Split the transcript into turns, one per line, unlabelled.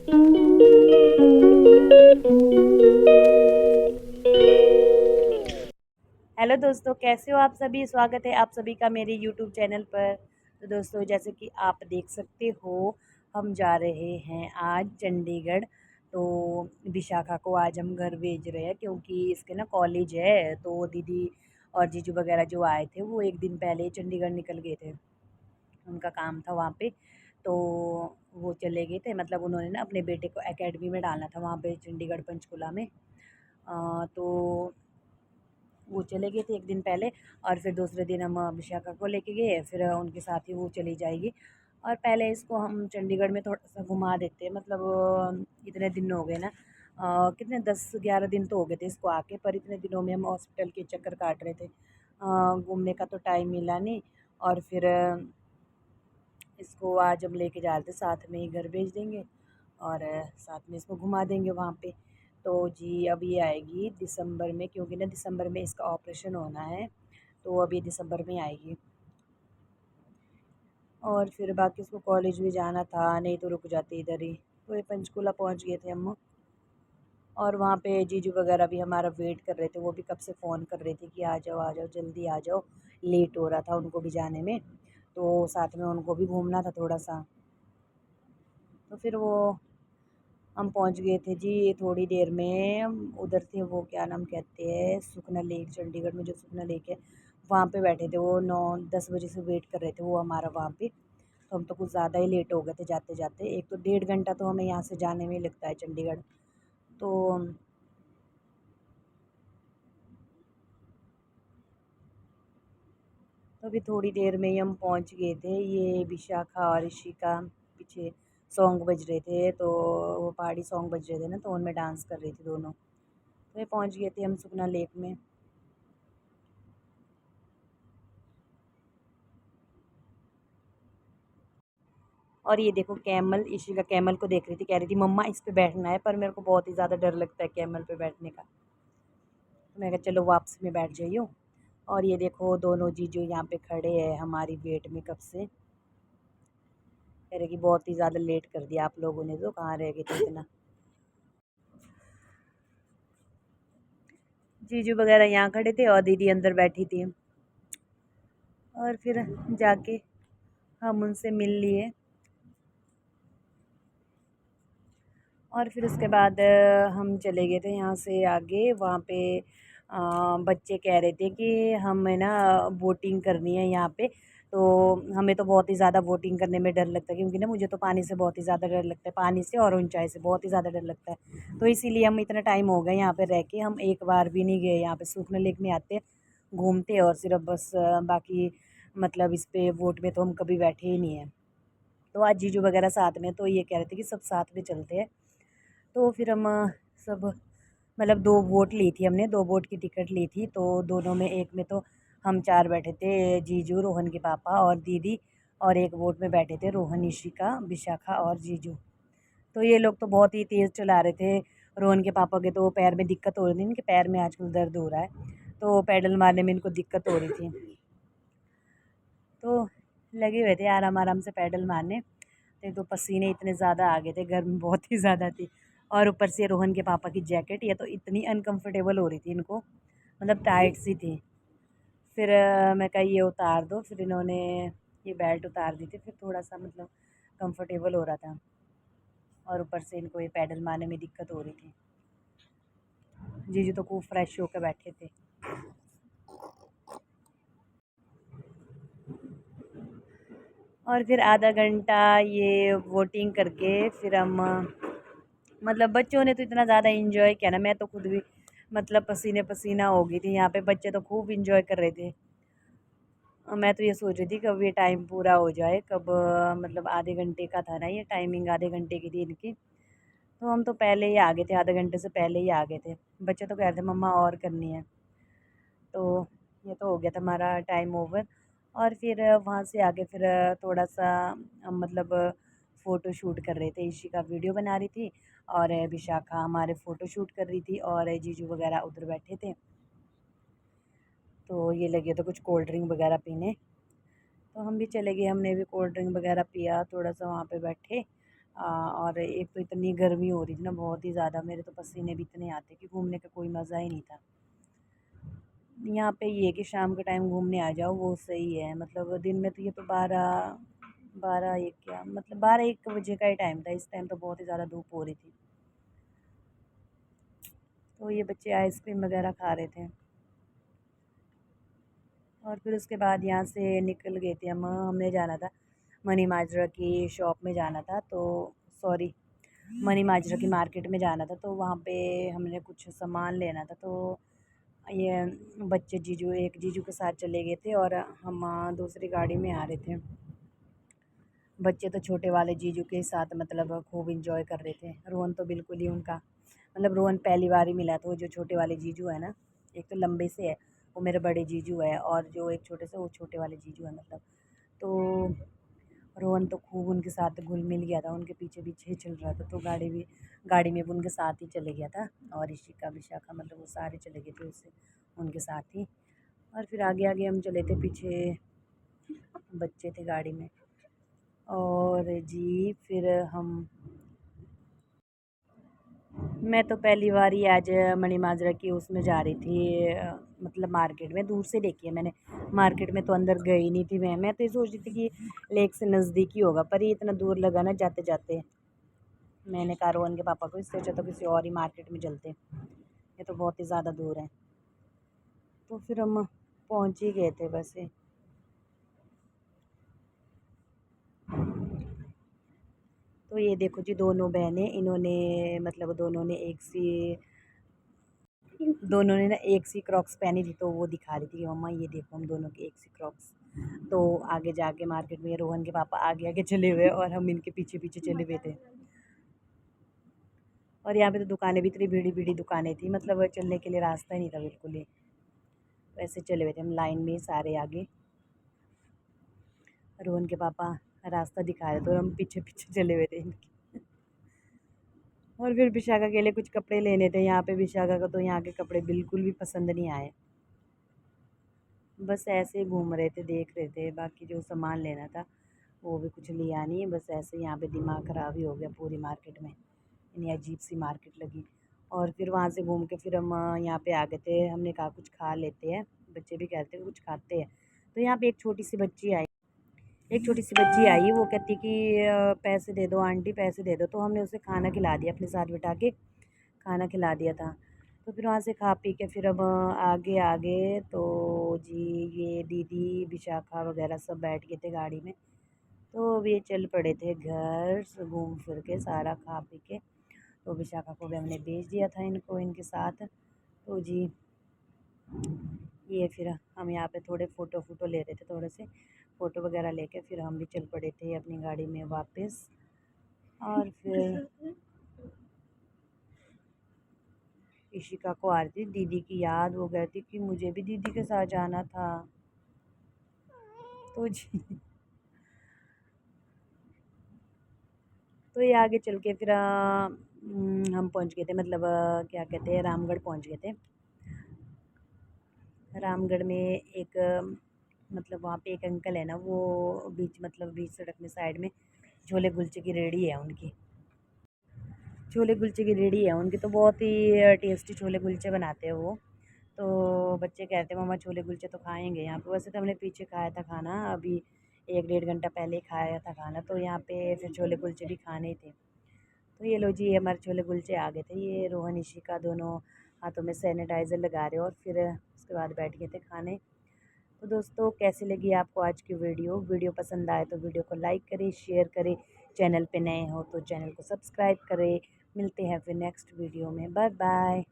Hello दोस्तों, कैसे हो आप सभी। स्वागत है आप सभी का मेरे यूट्यूब चैनल पर। तो दोस्तों, जैसे कि आप देख सकते हो, हम जा रहे हैं आज चंडीगढ़। तो विशाखा को आज हम घर भेज रहे हैं क्योंकि इसके ना कॉलेज है। तो दीदी और जीजू वगैरह जो आए थे वो एक दिन पहले ही चंडीगढ़ निकल गए थे। उनका काम था वहाँ पे। तो वो चले गए थे, मतलब उन्होंने ना अपने बेटे को एकेडमी में डालना था वहाँ पे चंडीगढ़ पंचकुला में। तो वो चले गए थे एक दिन पहले। और फिर दूसरे दिन हम विशाखा को लेके गए, फिर उनके साथ ही वो चली जाएगी। और पहले इसको हम चंडीगढ़ में थोड़ा सा घुमा देते हैं, मतलब इतने दिन हो गए ना। कितने 10-11 दिन तो हो गए थे इसको आके, पर इतने दिनों में हम हॉस्पिटल के चक्कर काट रहे थे। घूमने का तो टाइम मिला नहीं। और फिर इसको आज हम लेके जा रहे थे, साथ में ही घर भेज देंगे और साथ में इसको घुमा देंगे वहाँ पे। तो जी अब ये आएगी दिसंबर में, क्योंकि ना दिसंबर में इसका ऑपरेशन होना है। तो अभी दिसंबर में आएगी। और फिर बाकी उसको कॉलेज भी जाना था, नहीं तो रुक जाती इधर ही। तो ये पंचकूला पहुँच गए थे हम। और वहाँ पे जीजू वगैरह भी हमारा वेट कर रहे थे, वो भी कब से फ़ोन कर रहे थे कि आ जाओ जल्दी आ जाओ। लेट हो रहा था उनको भी जाने में, तो साथ में उनको भी घूमना था थोड़ा सा। तो फिर वो हम पहुंच गए थे जी थोड़ी देर में। हम उधर थे, वो क्या नाम कहते हैं, सुखना लेक, चंडीगढ़ में जो सुखना लेक है वहाँ पे बैठे थे। वो 9-10 बजे से वेट कर रहे थे वो हमारा वहाँ पे। तो हम तो कुछ ज़्यादा ही लेट हो गए थे जाते जाते। एक तो 1.5 घंटा तो हमें यहाँ से जाने में ही लगता है चंडीगढ़। तो अभी थोड़ी देर में ही हम पहुँच गए थे। ये विशाखा और ऋषिका पीछे सॉन्ग बज रहे थे, तो वो पहाड़ी सॉन्ग बज रहे थे ना, तो उनमें डांस कर रही थी दोनों। तो ये पहुँच गए थे हम सुखना लेक में। और ये देखो कैमल, इशिका कैमल को देख रही थी, कह रही थी मम्मा इस पे बैठना है, पर मेरे को बहुत ही ज़्यादा डर लगता है कैमल पे बैठने का। तो मैं कहा चलो वापस में बैठ जाइयो। और ये देखो दोनों जीजू यहाँ पे खड़े हैं हमारी वेट में कब से। कह रहे कि बहुत ही ज़्यादा लेट कर दिया आप लोगों ने, तो कहाँ रह गए थे इतना। जीजू वगैरह यहाँ खड़े थे और दीदी अंदर बैठी थी। और फिर जाके हम उनसे मिल लिए। और फिर उसके बाद हम चले गए थे यहाँ से आगे। वहाँ पे बच्चे कह रहे थे कि हमें ना बोटिंग करनी है यहाँ पे। तो हमें तो बहुत ही ज़्यादा बोटिंग करने में डर लगता है, क्योंकि ना मुझे तो पानी से बहुत ही ज़्यादा डर लगता है, पानी से और ऊंचाई से बहुत ही ज़्यादा डर लगता है। तो इसीलिए हम इतना टाइम हो गया यहाँ पे रह के, हम एक बार भी नहीं गए यहाँ पे। सूखना लेक में आते घूमते और सिर्फ बस बाकी मतलब इस पे बोट में तो हम कभी बैठे ही नहीं हैं। तो आज जीजू वगैरह साथ में, तो ये कह रहे थे कि सब साथ में चलते हैं। तो फिर हम सब मतलब 2 बोट ली थी हमने, 2 बोट की टिकट ली थी। तो दोनों में, एक में तो हम 4 बैठे थे, जीजू, रोहन के पापा और दीदी। और एक बोट में बैठे थे रोहन, इशिका, विशाखा और जीजू। तो ये लोग तो बहुत ही तेज़ चला रहे थे। रोहन के पापा के तो पैर में दिक्कत हो रही थी, इनके पैर में आजकल दर्द हो रहा है। तो पैडल मारने में इनको दिक्कत हो रही थी। तो लगे हुए थे आराम आराम से पैडल मारने। एक तो पसीने इतने ज़्यादा आ गए थे, गर्मी बहुत ही ज़्यादा थी। और ऊपर से रोहन के पापा की जैकेट, ये तो इतनी अनकंफर्टेबल हो रही थी इनको, मतलब टाइट सी थी। फिर मैं कहा ये उतार दो, फिर इन्होंने ये बेल्ट उतार दी थी, फिर थोड़ा सा मतलब कंफर्टेबल हो रहा था। और ऊपर से इनको ये पैडल मारने में दिक्कत हो रही थी। जीजू तो खूब फ्रेश होकर बैठे थे। और फिर आधा घंटा ये वोटिंग करके फिर हम मतलब बच्चों ने तो इतना ज़्यादा इंजॉय किया ना, मैं तो खुद भी मतलब पसीने पसीना हो गई थी। यहाँ पे बच्चे तो खूब इंजॉय कर रहे थे। मैं तो ये सोच रही थी कब ये टाइम पूरा हो जाए, कब मतलब आधे घंटे का था ना ये टाइमिंग, आधे घंटे की थी इनकी। तो हम तो पहले ही आ गए थे, आधे घंटे से पहले ही आ गए थे। बच्चे तो कह रहे थे मम्मा और करनी है। तो ये तो हो गया था हमारा टाइम ओवर। और फिर वहाँ से आगे फिर थोड़ा सा मतलब फ़ोटो शूट कर रहे थे, इशिका वीडियो बना रही थी और विशाखा हमारे फ़ोटो शूट कर रही थी और जीजू वगैरह उधर बैठे थे। तो ये लगे तो कुछ कोल्ड ड्रिंक वगैरह पीने। तो हम भी चले गए, हमने भी कोल्ड ड्रिंक वगैरह पिया, थोड़ा सा वहाँ पे बैठे और एक तो इतनी गर्मी हो रही थी ना, बहुत ही ज़्यादा, मेरे तो पसीने भी इतने आते कि घूमने का कोई मज़ा ही नहीं था। यहाँ पे ये है कि शाम के टाइम घूमने आ जाओ वो सही है, मतलब दिन में तो ये तो 12 1 क्या मतलब 12 1 बजे का ही टाइम था, इस टाइम तो बहुत ही ज़्यादा धूप हो रही थी। तो ये बच्चे आइसक्रीम वगैरह खा रहे थे और फिर उसके बाद यहाँ से निकल गए थे हमने जाना था मनी माजरा की शॉप में जाना था, तो सॉरी, मनी माजरा की मार्केट में जाना था, तो वहाँ पे हमने कुछ सामान लेना था। तो ये बच्चे जीजू एक जीजू के साथ चले गए थे और हम दूसरी गाड़ी में आ रहे थे। बच्चे तो छोटे वाले जीजू के साथ मतलब खूब इंजॉय कर रहे थे। रोहन तो बिल्कुल ही उनका मतलब रोहन पहली बार ही मिला था, वो जो छोटे वाले जीजू है ना, एक तो लंबे से है, वो मेरे बड़े जीजू है, और जो एक छोटे से वो छोटे वाले जीजू है मतलब। तो रोहन तो खूब उनके साथ घुल मिल गया था, उनके पीछे पीछे ही चल रहा था, तो गाड़ी में भी उनके साथ ही चले गया था। और ऋषिका विशाखा मतलब वो सारे चले गए थे उससे उनके साथ ही। और फिर आगे आगे हम चले थे, पीछे बच्चे थे गाड़ी में। और जी फिर हम मैं तो पहली बार ही आज मनी माजरा की उसमें जा रही थी, मतलब मार्केट में दूर से देखी है मैंने। मार्केट में तो अंदर गई नहीं थी मैं तो ये सोच रही थी कि लेक से नज़दीक ही होगा, पर ये इतना दूर लगा ना जाते जाते। मैंने कहा रोहन के पापा को, इससे अच्छा तो किसी और ही मार्केट में चलते, ये तो बहुत ही ज़्यादा दूर है। तो फिर हम पहुँच ही गए थे बस। तो ये देखो जी, दोनों बहनें इन्होंने मतलब दोनों ने ना एक सी क्रॉक्स पहनी थी, तो वो दिखा रही थी कि मम्मा ये देखो हम दोनों की एक सी क्रॉक्स। तो आगे जाके मार्केट में रोहन के पापा आगे आगे चले हुए और हम इनके पीछे पीछे चले हुए थे। और यहाँ पे तो दुकानें भी इतनी भीड़ी भीड़ी दुकानें थी, मतलब चलने के लिए रास्ता ही नहीं था बिल्कुल ही। वैसे चले हुए थे हम लाइन में सारे आगे, रोहन के पापा रास्ता दिखा रहे थे और हम पीछे पीछे चले हुए थे इनके। और फिर विशाखा के लिए कुछ कपड़े लेने थे, यहाँ पे विशाखा को तो यहाँ के कपड़े बिल्कुल भी पसंद नहीं आए। बस ऐसे ही घूम रहे थे, देख रहे थे, बाकी जो सामान लेना था वो भी कुछ लिया नहीं है, बस ऐसे यहाँ पे दिमाग ख़राब ही हो गया पूरी मार्केट में, इतनी अजीब सी मार्केट लगी। और फिर वहाँ से घूम के फिर हम यहाँ पे आ गए थे, हमने कहा कुछ खा लेते हैं, बच्चे भी कहते हैं कुछ खाते हैं। तो यहाँ पे एक छोटी सी बच्ची आई, वो कहती कि पैसे दे दो आंटी, पैसे दे दो, तो हमने उसे खाना खिला दिया, अपने साथ बिठा के खाना खिला दिया था। तो फिर वहाँ से खा पी के फिर अब आगे आगे तो जी ये दीदी विशाखा वगैरह सब बैठ गए थे गाड़ी में, तो अब ये चल पड़े थे घर से घूम फिर के सारा खा पी के। तो विशाखा को भी हमने भेज दिया था इनको इनके साथ। तो जी ये फिर हम यहाँ पे थोड़े फ़ोटो ले रहे थे, थोड़े से फ़ोटो वगैरह लेके फिर हम भी चल पड़े थे अपनी गाड़ी में वापस। और फिर इशिका को आ रही थी दीदी की याद, वो कह रही थी कि मुझे भी दीदी के साथ जाना था। तो जी तो ये आगे चल के फिर हम पहुंच गए थे, मतलब क्या कहते हैं, रामगढ़ पहुंच गए थे। रामगढ़ में एक मतलब वहाँ पे एक अंकल है ना, वो बीच सड़क में साइड में छोले कुलचे की रेडी है उनकी। छोले कुलचे की रेडी है उनकी, तो बहुत ही टेस्टी छोले कुलचे बनाते हैं वो। तो बच्चे कहते हैं मम्मा छोले कुलचे तो खाएंगे यहाँ पे। वैसे तो हमने पीछे खाया था खाना, अभी 1 1.5 घंटा पहले ही खाया था खाना, तो यहाँ पे फिर छोले कुलचे भी खाने ही थे। तो ये लो जी, ये हमारे छोले कुलचे आ गए थे, ये रोहन इशिका दोनों हाथों में सैनिटाइज़र लगा रहे हो और फिर उसके बाद बैठ गए थे खाने। तो दोस्तों कैसी लगी आपको आज की वीडियो पसंद आए तो वीडियो को लाइक करें, शेयर करें, चैनल पे नए हो तो चैनल को सब्सक्राइब करें। मिलते हैं फिर नेक्स्ट वीडियो में, बाय बाय।